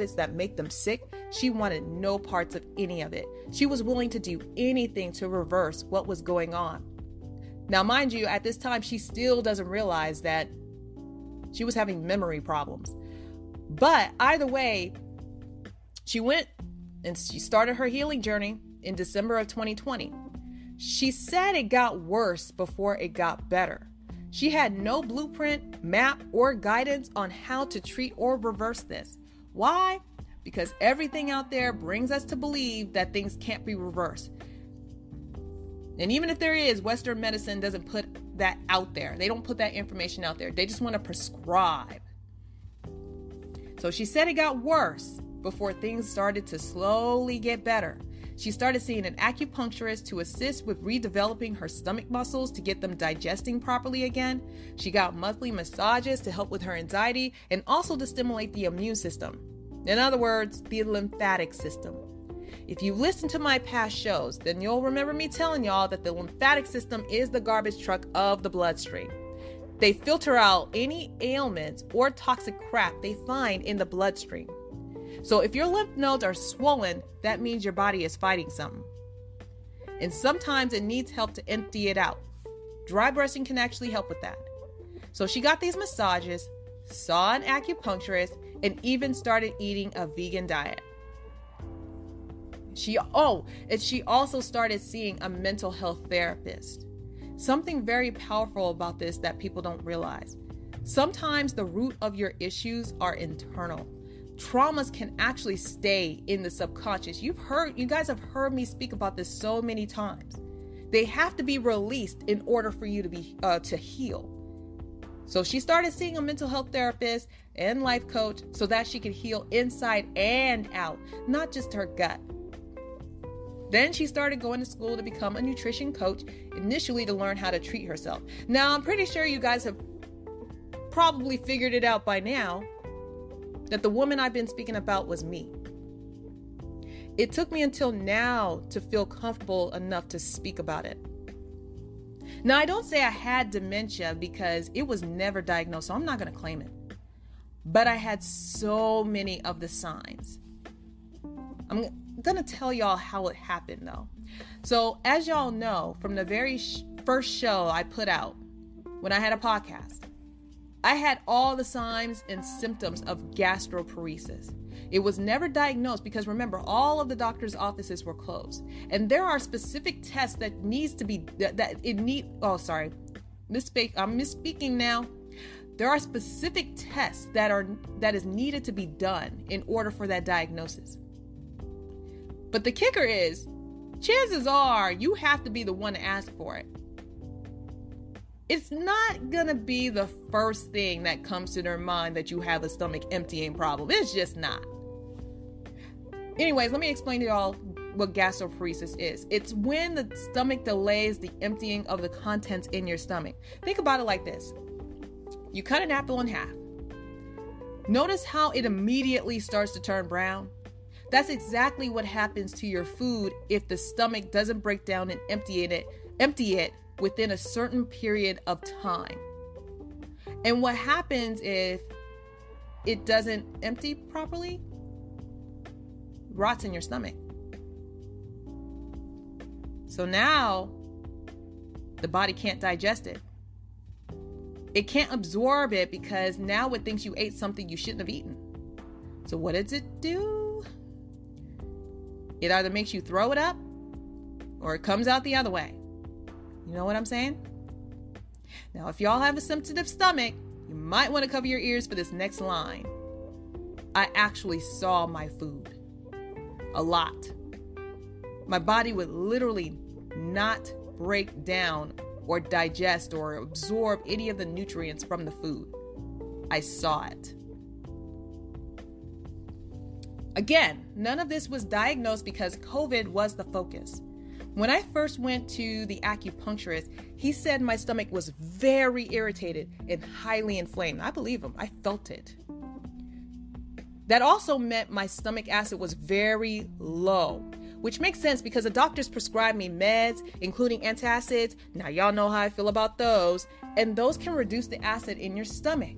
habits that make them sick, she wanted no parts of any of it. She was willing to do anything to reverse what was going on. Now, mind you, at this time, she still doesn't realize that she was having memory problems. But either way, she went and she started her healing journey in December of 2020. She said it got worse before it got better. She had no blueprint, map, or guidance on how to treat or reverse this. Why? Because everything out there brings us to believe that things can't be reversed. And even if there is, Western medicine doesn't put that out there. They don't put that information out there. They just want to prescribe. So she said it got worse before things started to slowly get better. She started seeing an acupuncturist to assist with redeveloping her stomach muscles to get them digesting properly again. She got monthly massages to help with her anxiety and also to stimulate the immune system. In other words, the lymphatic system. If you listen to my past shows, then you'll remember me telling y'all that the lymphatic system is the garbage truck of the bloodstream. They filter out any ailments or toxic crap they find in the bloodstream. So if your lymph nodes are swollen, that means your body is fighting something. And sometimes it needs help to empty it out. Dry brushing can actually help with that. So she got these massages, saw an acupuncturist, and even started eating a vegan diet. She also started seeing a mental health therapist. Something very powerful about this that people don't realize. Sometimes the root of your issues are internal. Traumas can actually stay in the subconscious. You guys have heard me speak about this so many times. They have to be released in order for you to heal. So she started seeing a mental health therapist and life coach so that she could heal inside and out, not just her gut. Then she started going to school to become a nutrition coach, initially to learn how to treat herself. Now, I'm pretty sure you guys have probably figured it out by now that the woman I've been speaking about was me. It took me until now to feel comfortable enough to speak about it. Now, I don't say I had dementia because it was never diagnosed, so I'm not going to claim it. But I had so many of the signs. I'm going to tell y'all how it happened, though. So, as y'all know, from the very first show I put out when I had a podcast, I had all the signs and symptoms of gastroparesis. It was never diagnosed because, remember, all of the doctor's offices were closed. And there are specific tests that I'm misspeaking now. There are specific tests that is needed to be done in order for that diagnosis. But the kicker is, chances are you have to be the one to ask for it. It's not going to be the first thing that comes to their mind that you have a stomach emptying problem. It's just not. Anyways, let me explain to y'all what gastroparesis is. It's when the stomach delays the emptying of the contents in your stomach. Think about it like this. You cut an apple in half. Notice how it immediately starts to turn brown? That's exactly what happens to your food if the stomach doesn't break down and empty it within a certain period of time. And what happens if it doesn't empty properly? Rots in your stomach. So now the body can't digest it. It can't absorb it because now it thinks you ate something you shouldn't have eaten. So what does it do? It either makes you throw it up or it comes out the other way. You know what I'm saying? Now, if y'all have a sensitive stomach, you might want to cover your ears for this next line. I actually saw my food. A lot. My body would literally not break down or digest or absorb any of the nutrients from the food. I saw it. Again, none of this was diagnosed because COVID was the focus. When I first went to the acupuncturist, he said my stomach was very irritated and highly inflamed. I believe him. I felt it. That also meant my stomach acid was very low, which makes sense because the doctors prescribed me meds, including antacids. Now, y'all know how I feel about those, and those can reduce the acid in your stomach.